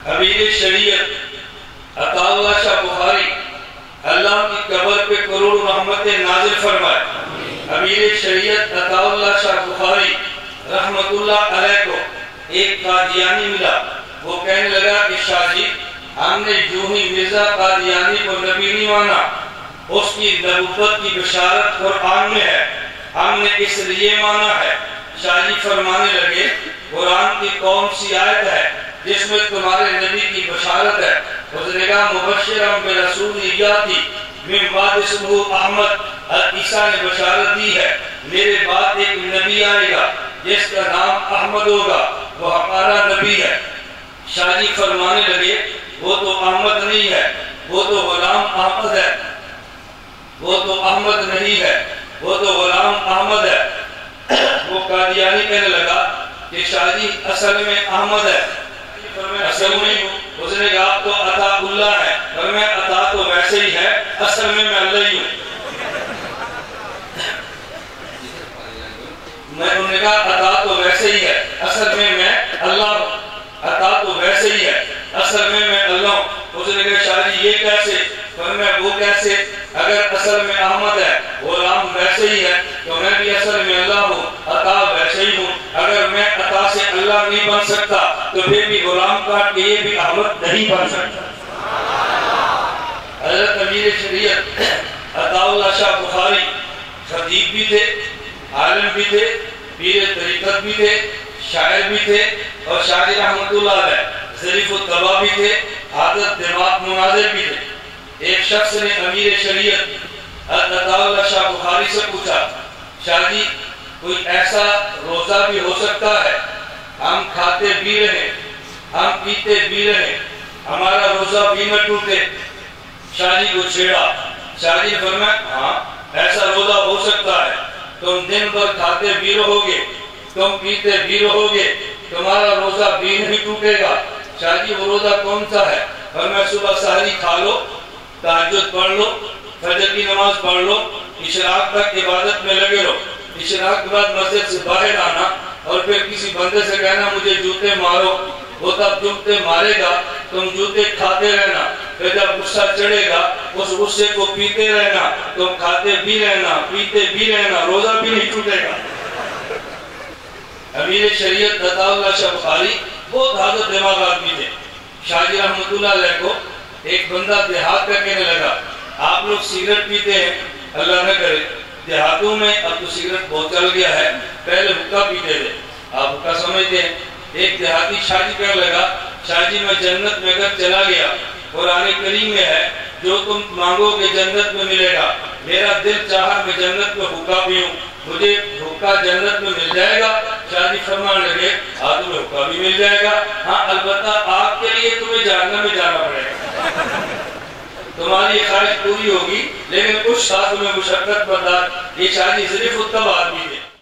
امیر شریعت عطا اللہ شاہ بخاری اللہ کی قبر پہ کروڑ رحمتیں نازل فرمائے. امیر شریعت عطا اللہ شاہ بخاری رحمت اللہ علیہ کو ایک قادیانی ملا. وہ کہنے لگا کہ شاہ جی ہم نے جو ہی مرزا قادیانی کو نبی نہیں مانا، اس کی نبوت کی بشارت قرآن میں ہے، ہم نے اس لیے مانا ہے. شاہ جی فرمانے لگے قرآن کی کون سی آیت ہے جس میں تمہارے نبی کی بشارت ہے؟ اس نے کہا مبشرم برسول یاتی من بعد اسمہ احمد، عیسیٰ نے بشارت دی ہے میرے بعد ایک نبی آئے گا جس کا نام احمد ہوگا، وہ ہمارا نبی ہے. شاہ جی فرمانے لگے وہ تو احمد نہیں ہے، وہ تو غلام احمد ہے، وہ تو احمد نہیں ہے، وہ تو غلام احمد ہے. وہ قادیانی کہنے لگا کہ شاہ جی اصل میں احمد ہے. اصل میں اس نے کہا آپ تو عطا اللہ ہے، اور میں عطا تو ویسے ہی ہے، اصل میں اللہ ہی ہوں. انہوں نے کہا عطا تو ویسے ہی ہے، اصل میں اللہ ہوں. عطا تو ویسے ہی ہے، اصل میں اللہ ہوں. اس نے کہا شاہ جی یہ کیسے؟ فرمایا وہ کیسے؟ اگر اصل میں احمد ہے، غلام ویسے ہی ہے، تو میں بھی اصل میں اللہ ہوں، عطا ویسے ہی ہوں. اگر میں عطا سے اللہ نہیں بن سکتا تو پھر بھی غلام کاٹ کے یہ بھی احمد نہیں بن سکتا. حضرت امیر شریعت عطا اللہ شاہ بخاری خطیب بھی تھے، عالم بھی تھے، پیر طریقت بھی تھے، شاعر بھی تھے، اور شاعر رحمت اللہ علیہ ظریف الطبع بھی تھے، عادت دماغ مناظر بھی تھے. ایک شخص نے امیر شریعت عطا اللہ شاہ بخاری سے پوچھا شاہ جی کوئی ایسا روزہ بھی ہو سکتا ہے ہم کھاتے بھی رہیں، ہم پیتے بھی رہیں، ہمارا روزہ بھی نہ ٹوٹے؟ شاہ جی کو چھیڑا. شاہ جی فرمایا ہاں ایسا روزہ ہو سکتا ہے، تم دن بھر کھاتے بھی رہو گے، تم پیتے بھی رہو گے، تمہارا روزہ بھی نہیں ٹوٹے گا. شاہ جی وہ روزہ کون سا ہے؟ فرمایا صبح سحری کھا لو، تہجد پڑھ لو، فجر کی نماز پڑھ لو، اشراق تک عبادت میں لگے رہو، اشراق کے بعد مسجد سے باہر آنا اور پھر کسی بندے سے کہنا مجھے جوتے مارو، وہ تب جوتے مارے گا، تم جوتے کھاتے رہنا، پھر جب غصہ چڑھے گا اس غصے کو پیتے رہنا، تم کھاتے بھی رہنا، پیتے بھی رہنا، روزہ بھی نہیں ٹوٹے گا. امیر شریعت عطا اللہ شاہ بخاری بہت حاضر دماغ آدمی تھے. شاہ جی رحمت اللہ علیہ کو ایک بندہ دیہات کا کہنے لگا آپ لوگ سگریٹ پیتے ہیں، اللہ نہ کرے دیہاتوں میں اب تو سگریٹ بہت چل گیا ہے، پہلے حقہ پیتے تھے، آپ حقہ سمجھتے ہیں. ایک دیہاتی شاہ جی کہنے لگا شاہ جی میں جنت میں اگر چلا گیا، قرآن کریم میں ہے جو تم مانگو گے جنت میں ملے گا، میرا دل چاہا میں جنت میں حقہ پیوں، مجھے حقہ جنت میں مل جائے گا؟ شاہ جی فرمانے لگے ہاں تمہیں حقہ بھی مل جائے گا، ہاں البتہ آگ کے لیے تمہیں جہنم میں جانا پڑے گا. تمہاری خواہش پوری ہوگی لیکن کچھ ساتھ میں مشقت برداشت. یہ شاہ جی ظریف الطبع آدمی